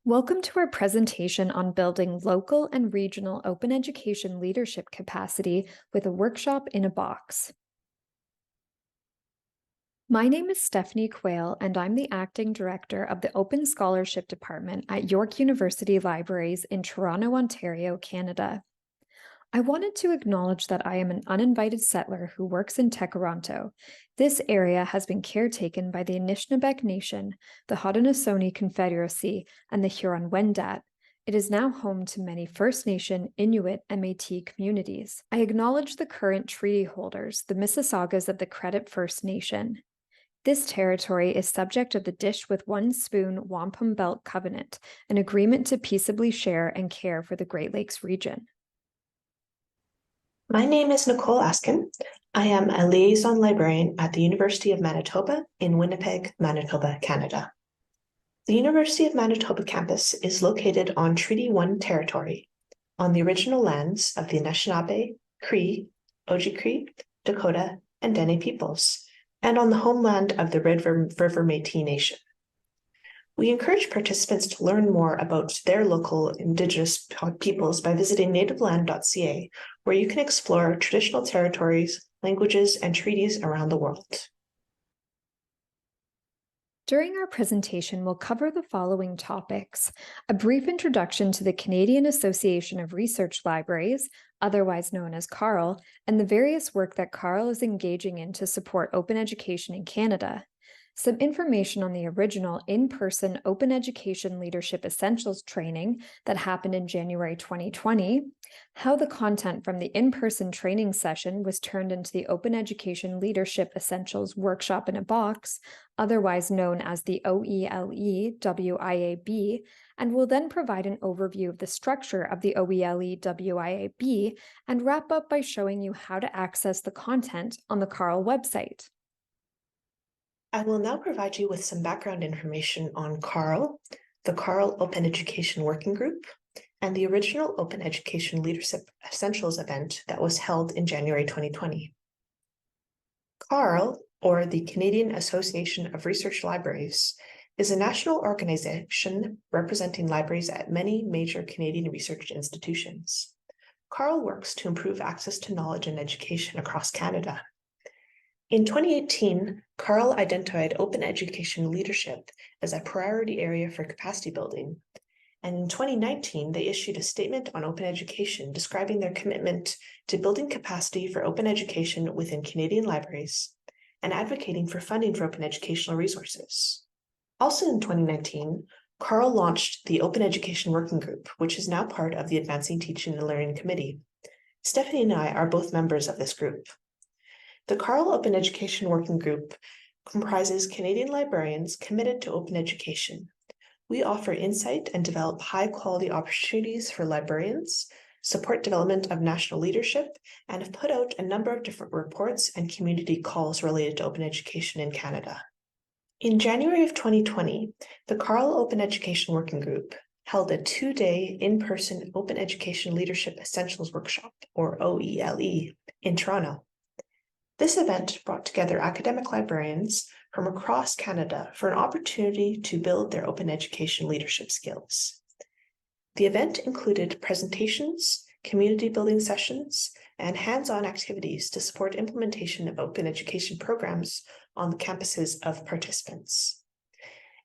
Welcome to our presentation on building local and regional open education leadership capacity with a workshop in a box. My name is Stephanie Quail, and I'm the Acting Director of the Open Scholarship Department at York University Libraries in Toronto, Ontario, Canada. I wanted to acknowledge that I am an uninvited settler who works in Tekaronto. This area has been caretaken by the Anishinaabeg Nation, the Haudenosaunee Confederacy, and the Huron-Wendat. It is now home to many First Nation, Inuit, and Métis communities. I acknowledge the current treaty holders, the Mississaugas of the Credit First Nation. This territory is subject of the Dish with One Spoon Wampum Belt Covenant, an agreement to peaceably share and care for the Great Lakes region. My name is Nicole Askin. I am a liaison librarian at the University of Manitoba in Winnipeg, Manitoba, Canada. The University of Manitoba campus is located on Treaty 1 territory, on the original lands of the Anishinaabe, Cree, Oji-Cree, Dakota, and Dene peoples, and on the homeland of the Red River Métis Nation. We encourage participants to learn more about their local Indigenous peoples by visiting nativeland.ca, where you can explore traditional territories, languages, and treaties around the world. During our presentation, we'll cover the following topics: a brief introduction to the Canadian Association of Research Libraries, otherwise known as CARL, and the various work that CARL is engaging in to support open education in Canada. Some information on the original in-person Open Education Leadership Essentials training that happened in January 2020, how the content from the in-person training session was turned into the Open Education Leadership Essentials Workshop in a Box, otherwise known as the OELE WIAB, and will then provide an overview of the structure of the OELE WIAB and wrap up by showing you how to access the content on the CARL website. I will now provide you with some background information on CARL, the CARL Open Education Working Group, and the original Open Education Leadership Essentials event that was held in January 2020. CARL, or the Canadian Association of Research Libraries, is a national organization representing libraries at many major Canadian research institutions. CARL works to improve access to knowledge and education across Canada. In 2018, CARL identified open education leadership as a priority area for capacity building, and in 2019, they issued a statement on open education describing their commitment to building capacity for open education within Canadian libraries and advocating for funding for open educational resources. Also in 2019, CARL launched the Open Education Working Group, which is now part of the Advancing Teaching and Learning Committee. Stephanie and I are both members of this group. The CARL Open Education Working Group comprises Canadian librarians committed to open education. We offer insight and develop high-quality opportunities for librarians, support development of national leadership, and have put out a number of different reports and community calls related to open education in Canada. In January of 2020, the CARL Open Education Working Group held a 2-day in-person Open Education Leadership Essentials Workshop, or OELE, in Toronto. This event brought together academic librarians from across Canada for an opportunity to build their open education leadership skills. The event included presentations, community building sessions, and hands-on activities to support implementation of open education programs on the campuses of participants.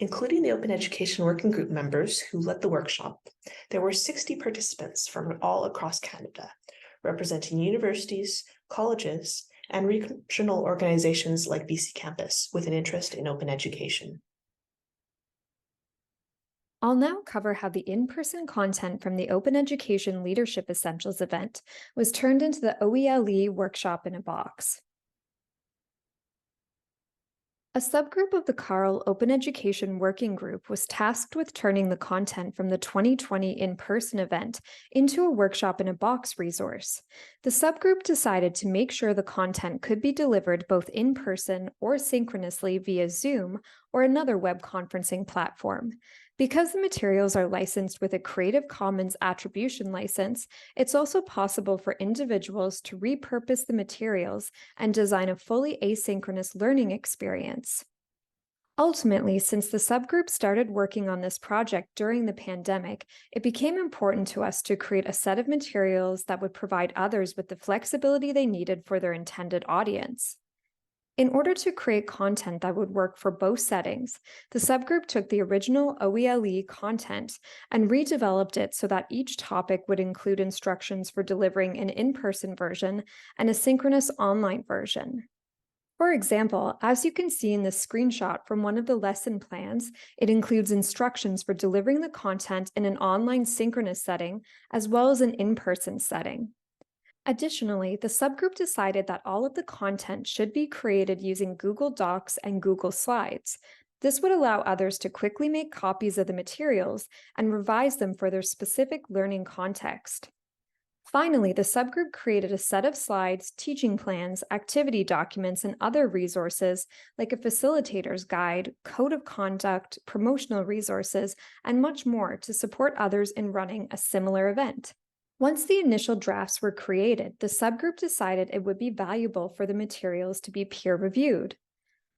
Including the Open Education Working Group members who led the workshop, there were 60 participants from all across Canada, representing universities, colleges, and regional organizations like BC Campus with an interest in open education. I'll now cover how the in-person content from the Open Education Leadership Essentials event was turned into the OELE Workshop in a Box. A subgroup of the CARL Open Education Working Group was tasked with turning the content from the 2020 in-person event into a workshop in a box resource. The subgroup decided to make sure the content could be delivered both in person or synchronously via Zoom or another web conferencing platform. Because the materials are licensed with a Creative Commons Attribution license, it's also possible for individuals to repurpose the materials and design a fully asynchronous learning experience. Ultimately, since the subgroup started working on this project during the pandemic, it became important to us to create a set of materials that would provide others with the flexibility they needed for their intended audience. In order to create content that would work for both settings, the subgroup took the original OELE content and redeveloped it so that each topic would include instructions for delivering an in-person version and a synchronous online version. For example, as you can see in this screenshot from one of the lesson plans, it includes instructions for delivering the content in an online synchronous setting as well as an in-person setting. Additionally, the subgroup decided that all of the content should be created using Google Docs and Google Slides. This would allow others to quickly make copies of the materials and revise them for their specific learning context. Finally, the subgroup created a set of slides, teaching plans, activity documents, and other resources like a facilitator's guide, code of conduct, promotional resources, and much more to support others in running a similar event. Once the initial drafts were created, the subgroup decided it would be valuable for the materials to be peer-reviewed.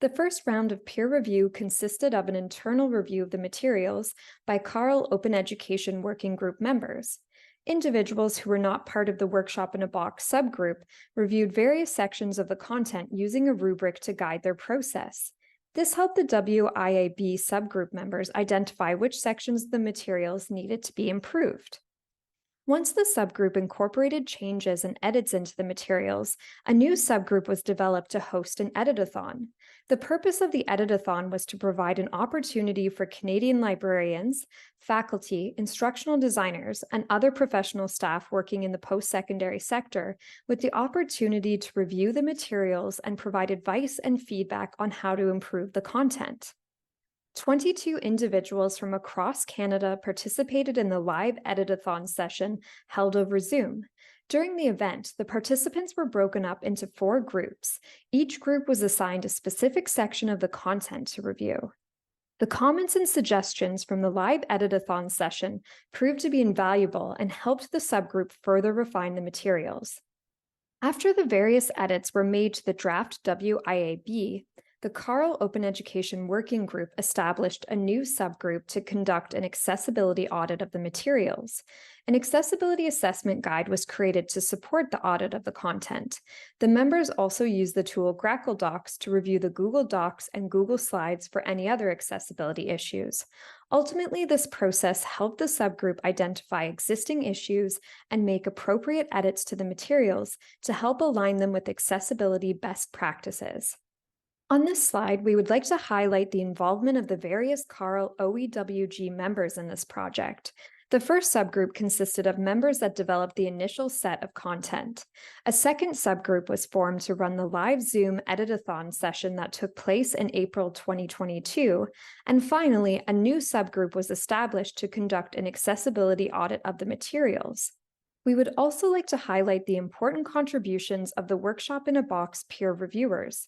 The first round of peer review consisted of an internal review of the materials by CARL Open Education Working Group members. Individuals who were not part of the Workshop in a Box subgroup reviewed various sections of the content using a rubric to guide their process. This helped the WIAB subgroup members identify which sections of the materials needed to be improved. Once the subgroup incorporated changes and edits into the materials, a new subgroup was developed to host an editathon. The purpose of the editathon was to provide an opportunity for Canadian librarians, faculty, instructional designers, and other professional staff working in the post-secondary sector with the opportunity to review the materials and provide advice and feedback on how to improve the content. 22 individuals from across Canada participated in the live editathon session held over Zoom. During the event, the participants were broken up into 4 groups. Each group was assigned a specific section of the content to review. The comments and suggestions from the live editathon session proved to be invaluable and helped the subgroup further refine the materials. After the various edits were made to the draft WIAB, the CARL Open Education Working Group established a new subgroup to conduct an accessibility audit of the materials. An accessibility assessment guide was created to support the audit of the content. The members also used the tool Grackle Docs to review the Google Docs and Google Slides for any other accessibility issues. Ultimately, this process helped the subgroup identify existing issues and make appropriate edits to the materials to help align them with accessibility best practices. On this slide, we would like to highlight the involvement of the various CARL OEWG members in this project. The first subgroup consisted of members that developed the initial set of content. A second subgroup was formed to run the live Zoom editathon session that took place in April 2022. And finally, a new subgroup was established to conduct an accessibility audit of the materials. We would also like to highlight the important contributions of the Workshop in a Box peer reviewers.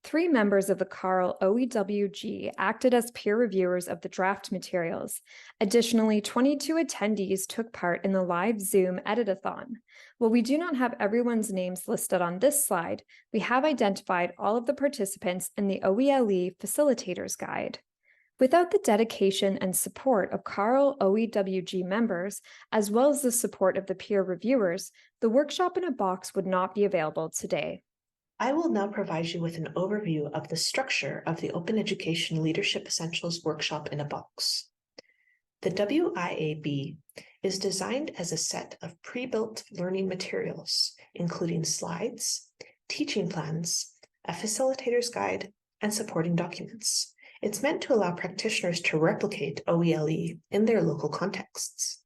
3 members of the CARL OEWG acted as peer reviewers of the draft materials. Additionally, 22 attendees took part in the live Zoom editathon. While we do not have everyone's names listed on this slide, we have identified all of the participants in the OELE Facilitator's Guide. Without the dedication and support of CARL OEWG members, as well as the support of the peer reviewers, the Workshop in a Box would not be available today. I will now provide you with an overview of the structure of the Open Education Leadership Essentials Workshop in a Box. The WIAB is designed as a set of pre-built learning materials, including slides, teaching plans, a facilitator's guide, and supporting documents. It's meant to allow practitioners to replicate OELE in their local contexts.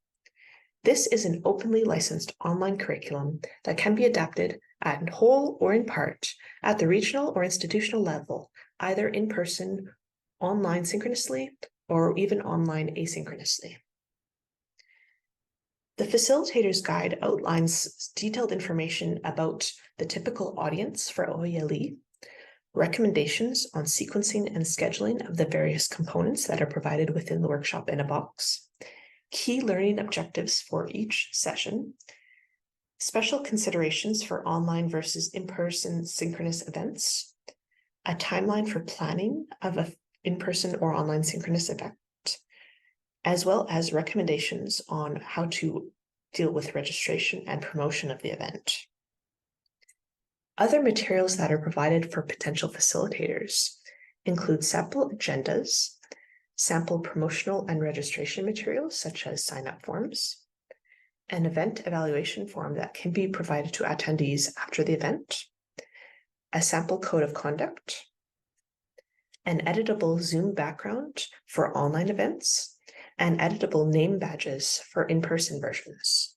This is an openly licensed online curriculum that can be adapted in whole or in part at the regional or institutional level, either in person, online synchronously, or even online asynchronously. The Facilitator's Guide outlines detailed information about the typical audience for OELE, recommendations on sequencing and scheduling of the various components that are provided within the Workshop in a Box, key learning objectives for each session, special considerations for online versus in-person synchronous events, a timeline for planning of in-person or online synchronous event, as well as recommendations on how to deal with registration and promotion of the event. Other materials that are provided for potential facilitators include sample agendas, sample promotional and registration materials such as sign-up forms, an event evaluation form that can be provided to attendees after the event, a sample code of conduct, an editable Zoom background for online events, and editable name badges for in-person versions.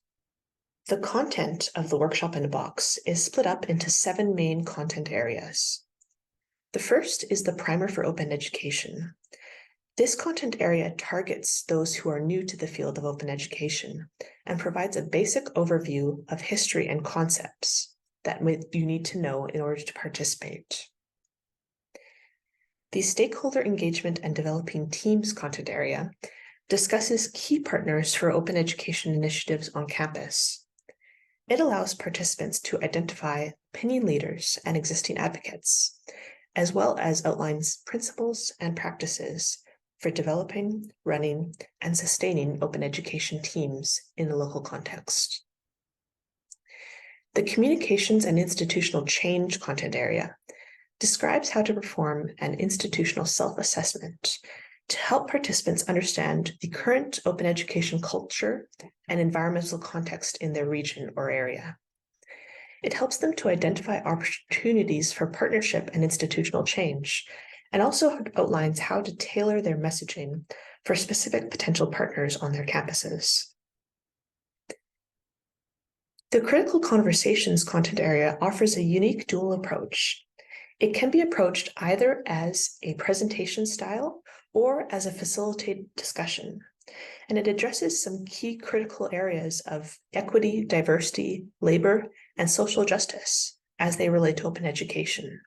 The content of the workshop in a box is split up into 7 main content areas. The first is the primer for open education. This content area targets those who are new to the field of open education and provides a basic overview of history and concepts that you need to know in order to participate. The stakeholder engagement and developing teams content area discusses key partners for open education initiatives on campus. It allows participants to identify opinion leaders and existing advocates, as well as outlines principles and practices for developing, running, and sustaining open education teams in a local context. The communications and institutional change content area describes how to perform an institutional self-assessment to help participants understand the current open education culture and environmental context in their region or area. It helps them to identify opportunities for partnership and institutional change, and also outlines how to tailor their messaging for specific potential partners on their campuses. The critical conversations content area offers a unique dual approach. It can be approached either as a presentation style or as a facilitated discussion, and it addresses some key critical areas of equity, diversity, labor, and social justice as they relate to open education.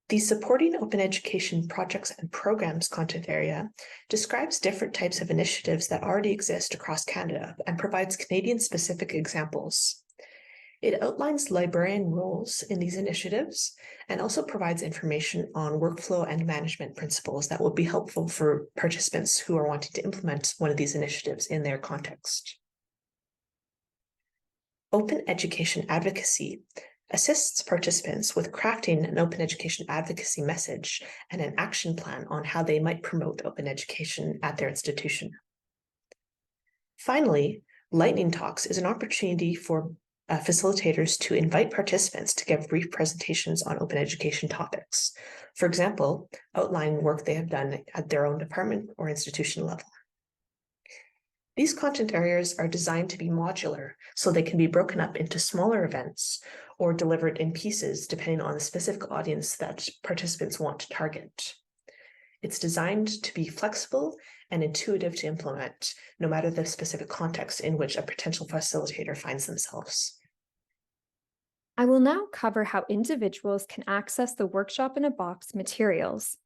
The Supporting Open Education Projects and Programs content area describes different types of initiatives that already exist across Canada and provides Canadian-specific examples. It outlines librarian roles in these initiatives and also provides information on workflow and management principles that will be helpful for participants who are wanting to implement one of these initiatives in their context. Open Education Advocacy assists participants with crafting an open education advocacy message and an action plan on how they might promote open education at their institution. Finally, Lightning Talks is an opportunity for facilitators to invite participants to give brief presentations on open education topics. For example, outline work they have done at their own department or institution level. These content areas are designed to be modular, so they can be broken up into smaller events or delivered in pieces depending on the specific audience that participants want to target. It's designed to be flexible and intuitive to implement, no matter the specific context in which a potential facilitator finds themselves. I will now cover how individuals can access the Workshop in a Box materials.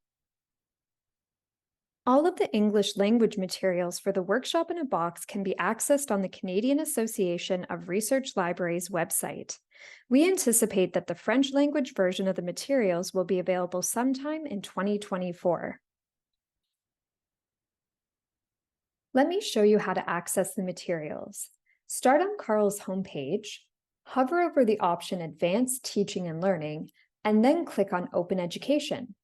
All of the English language materials for the Workshop in a Box can be accessed on the Canadian Association of Research Libraries website. We anticipate that the French language version of the materials will be available sometime in 2024. Let me show you how to access the materials. Start on Carl's homepage, hover over the option Advanced Teaching and Learning, and then click on Open Education.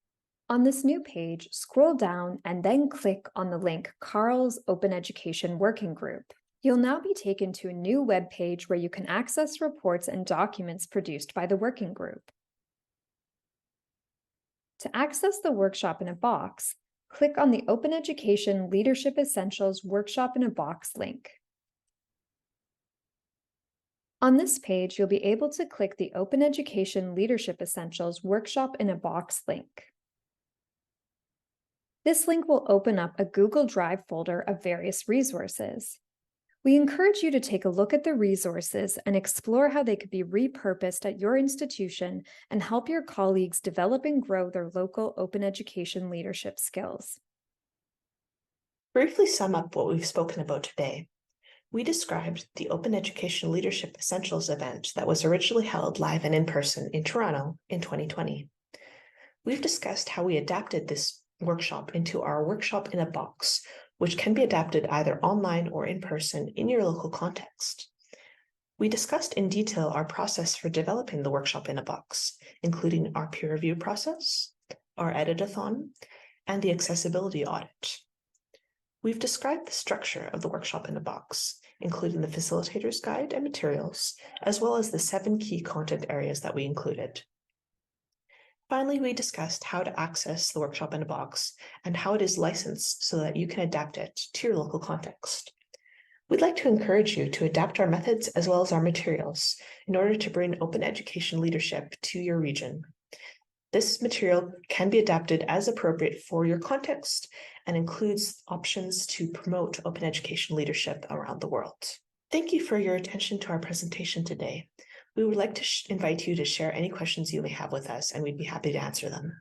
On this new page, scroll down and then click on the link Carl's Open Education Working Group. You'll now be taken to a new web page where you can access reports and documents produced by the working group. To access the Workshop in a Box, click on the Open Education Leadership Essentials Workshop in a Box link. On this page, you'll be able to click the Open Education Leadership Essentials Workshop in a Box link. This link will open up a Google Drive folder of various resources. We encourage you to take a look at the resources and explore how they could be repurposed at your institution and help your colleagues develop and grow their local open education leadership skills. Briefly sum up what we've spoken about today. We described the Open Education Leadership Essentials event that was originally held live and in person in Toronto in 2020. We've discussed how we adapted this workshop into our workshop in a box, which can be adapted either online or in person in your local context. We discussed in detail our process for developing the workshop in a box, including our peer review process, our edit-a-thon, and the accessibility audit. We've described the structure of the workshop in a box, including the facilitator's guide and materials, as well as the 7 key content areas that we included. Finally, we discussed how to access the workshop in a box and how it is licensed so that you can adapt it to your local context. We'd like to encourage you to adapt our methods as well as our materials in order to bring open education leadership to your region. This material can be adapted as appropriate for your context and includes options to promote open education leadership around the world. Thank you for your attention to our presentation today. We would like to invite you to share any questions you may have with us, and we'd be happy to answer them.